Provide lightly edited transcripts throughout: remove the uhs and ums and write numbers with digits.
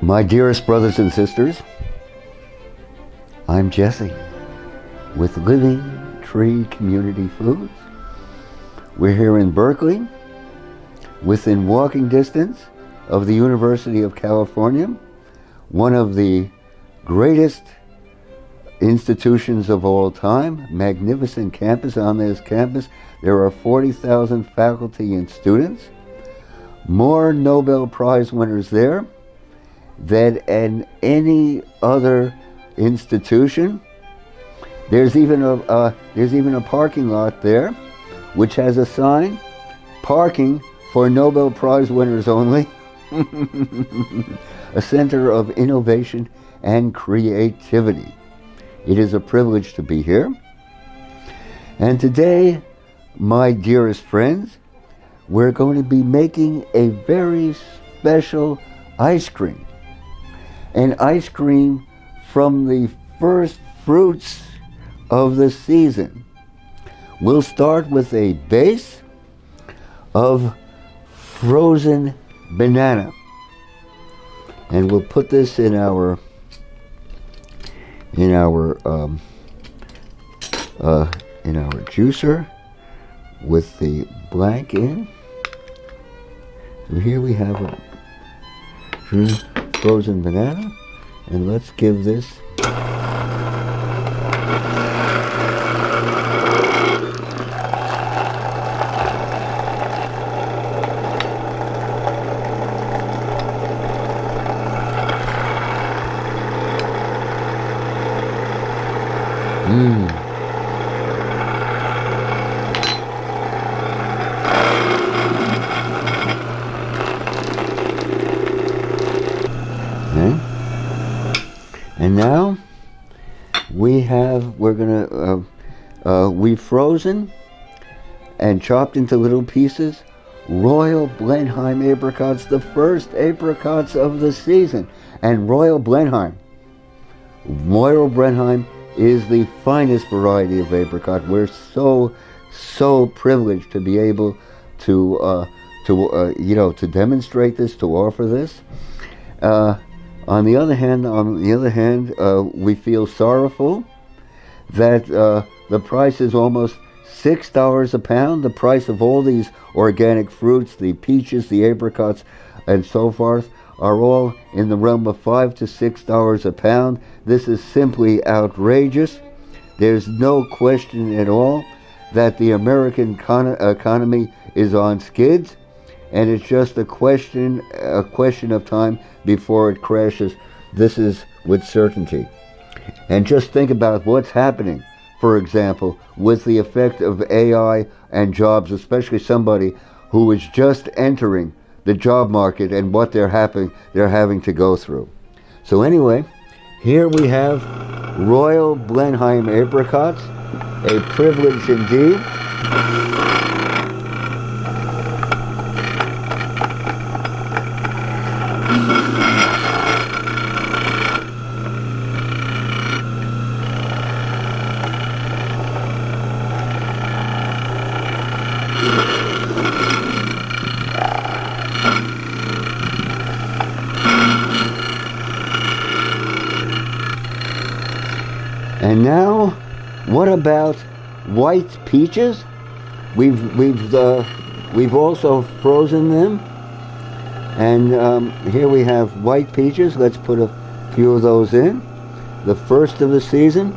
My dearest brothers and sisters, I'm Jesse with Living Tree Community Foods. We're here in Berkeley, within walking distance of the University of California, one of the greatest institutions of all time, magnificent campus. On this campus, there are 40,000 faculty and students, more Nobel Prize winners there than in any other institution. There's even a parking lot there, which has a sign, "Parking for Nobel Prize winners only." A center of innovation and creativity. It is a privilege to be here. And today, my dearest friends, we're going to be making a very special ice cream. An ice cream from the first fruits of the season. We'll start with a base of frozen banana. And we'll put this in our juicer with the blank in. So here we have a frozen banana, and let's give this And now we've frozen and chopped into little pieces Royal Blenheim apricots, the first apricots of the season. And Royal Blenheim is the finest variety of apricot. We're so privileged to be able to demonstrate this, to offer this. On the other hand, we feel sorrowful that the price is almost $6 a pound. The price of all these organic fruits, the peaches, the apricots, and so forth, are all in the realm of $5 to $6 a pound. This is simply outrageous. There's no question at all that the American economy is on skids, and it's just a question of time before it crashes. This is with certainty. And just think about what's happening, for example, with the effect of AI and jobs, especially somebody who is just entering the job market and what they're having to go through. So anyway, here we have Royal Blenheim apricots, a privilege indeed. And now, what about white peaches? We've also frozen them, and here we have white peaches. Let's put a few of those in. The first of the season.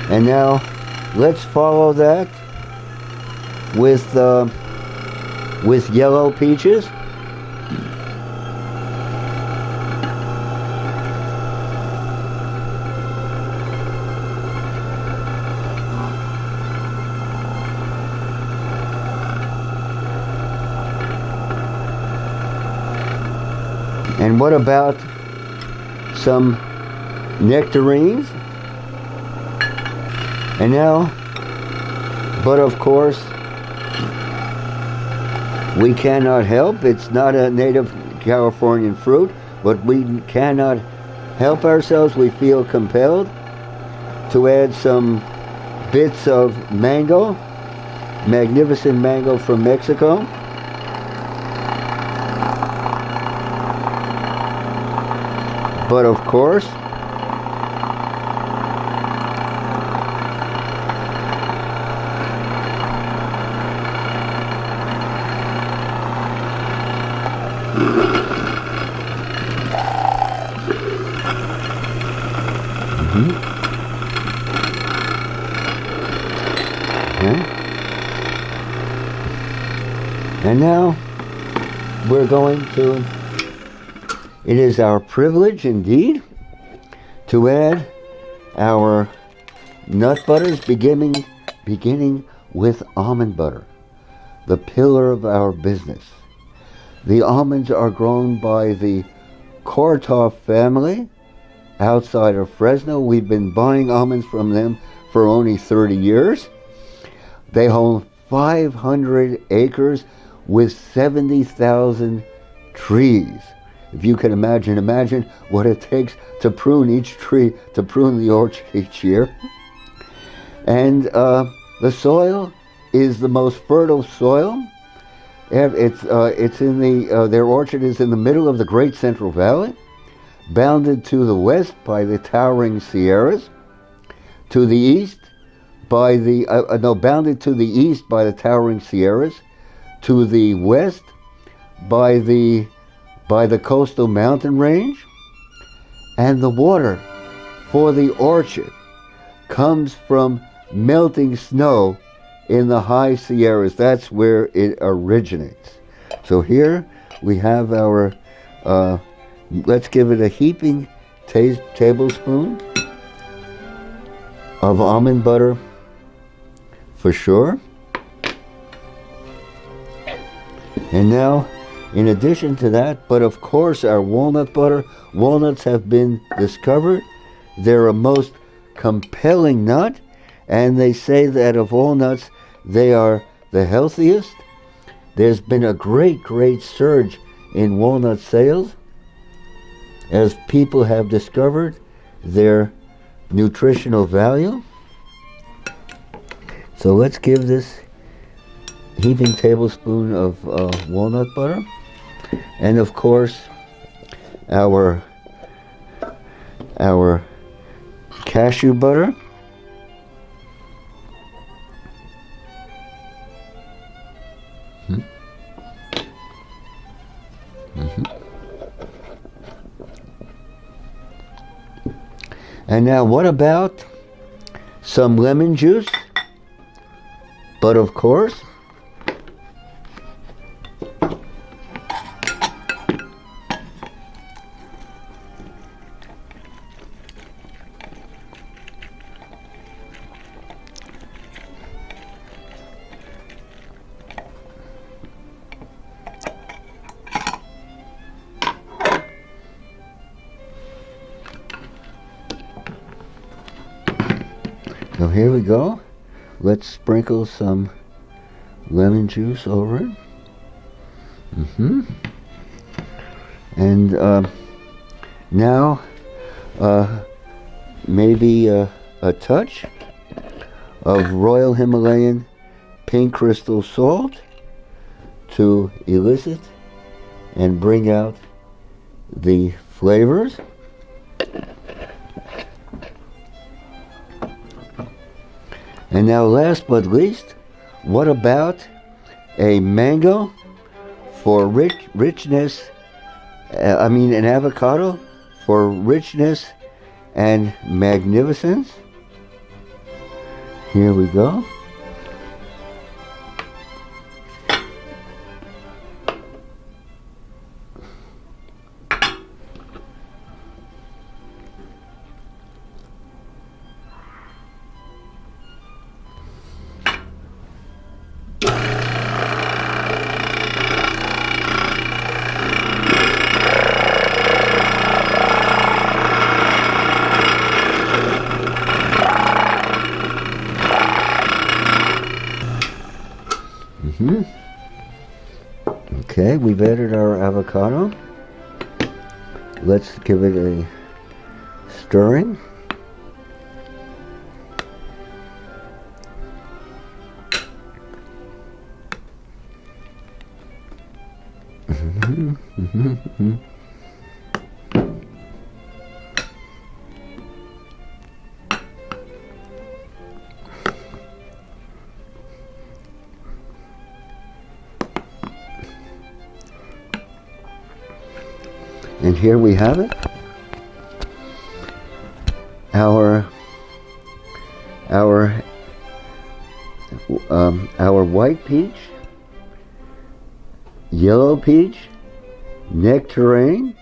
And now, let's follow that with yellow peaches. And what about some nectarines? And now, but of course, we cannot help. It's not a native Californian fruit, but we cannot help ourselves. We feel compelled to add some bits of mango, magnificent mango from Mexico. But of course, and now we're going to, it is our privilege indeed to add our nut butters, beginning with almond butter, the pillar of our business. The almonds are grown by the Kortoff family outside of Fresno. We've been buying almonds from them for only 30 years. They own 500 acres with 70,000 trees. If you can imagine what it takes to prune each tree, to prune the orchard each year. And the soil is the most fertile soil. It's in the their orchard is in the middle of the Great Central Valley, bounded to the west by the towering Sierras, to the east by the bounded to the east by the towering Sierras, to the west by the coastal mountain range, and the water for the orchard comes from melting snow in the high Sierras. That's where it originates. So here we have our, let's give it a heaping tablespoon of almond butter for sure. And now, in addition to that, but of course our walnut butter. Walnuts have been discovered. They're a most compelling nut, and they say that of all nuts, they are the healthiest. There's been a great surge in walnut sales as people have discovered their nutritional value. So let's give this heaping tablespoon of walnut butter, and of course our cashew butter. And now what about some lemon juice? But of course, so here we go. Let's sprinkle some lemon juice over it. And now maybe a touch of Royal Himalayan pink crystal salt to elicit and bring out the flavors. And now last but least, what about a mango for richness, an avocado for richness and magnificence. Here we go. Okay, we've added our avocado. Let's give it a stirring. And here we have it. Our white peach, yellow peach, nectarine,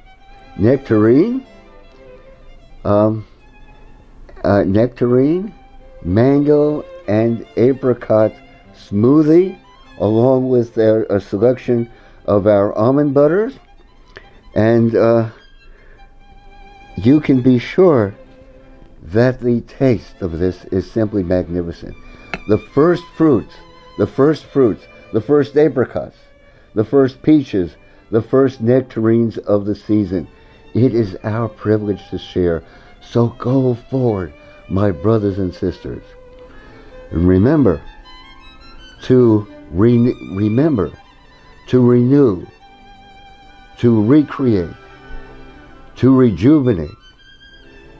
mango and apricot smoothie, along with a selection of our almond butters. And you can be sure that the taste of this is simply magnificent. The first fruits, the first apricots, the first peaches, the first nectarines of the season. It is our privilege to share. So go forward, my brothers and sisters. And remember to renew, to recreate, to rejuvenate,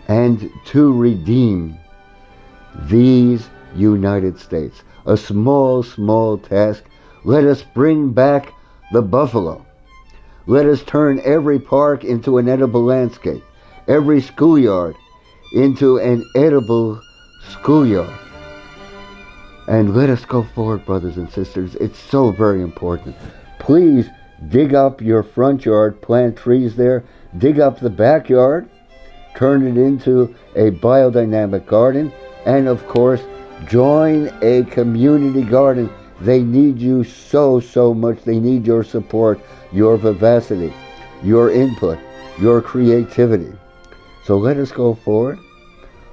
and to redeem these United States. A small, small task. Let us bring back the buffalo. Let us turn every park into an edible landscape, every schoolyard into an edible schoolyard. And let us go forward, brothers and sisters. It's so very important. Please dig up your front yard, plant trees there. Dig up the backyard, turn it into a biodynamic garden. And of course, join a community garden. They need you so, so much. They need your support, your vivacity, your input, your creativity. So let us go forward.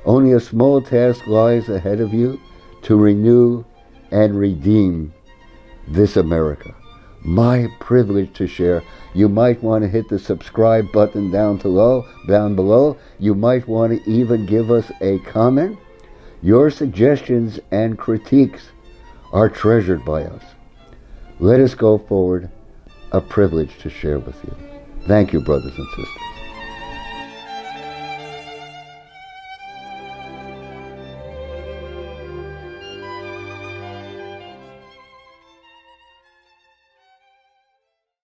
Only a small task lies ahead of you to renew and redeem this America. My privilege to share. You might want to hit the subscribe button down below. You might want to even give us a comment. Your suggestions and critiques are treasured by us. Let us go forward. A privilege to share with you. Thank you, brothers and sisters.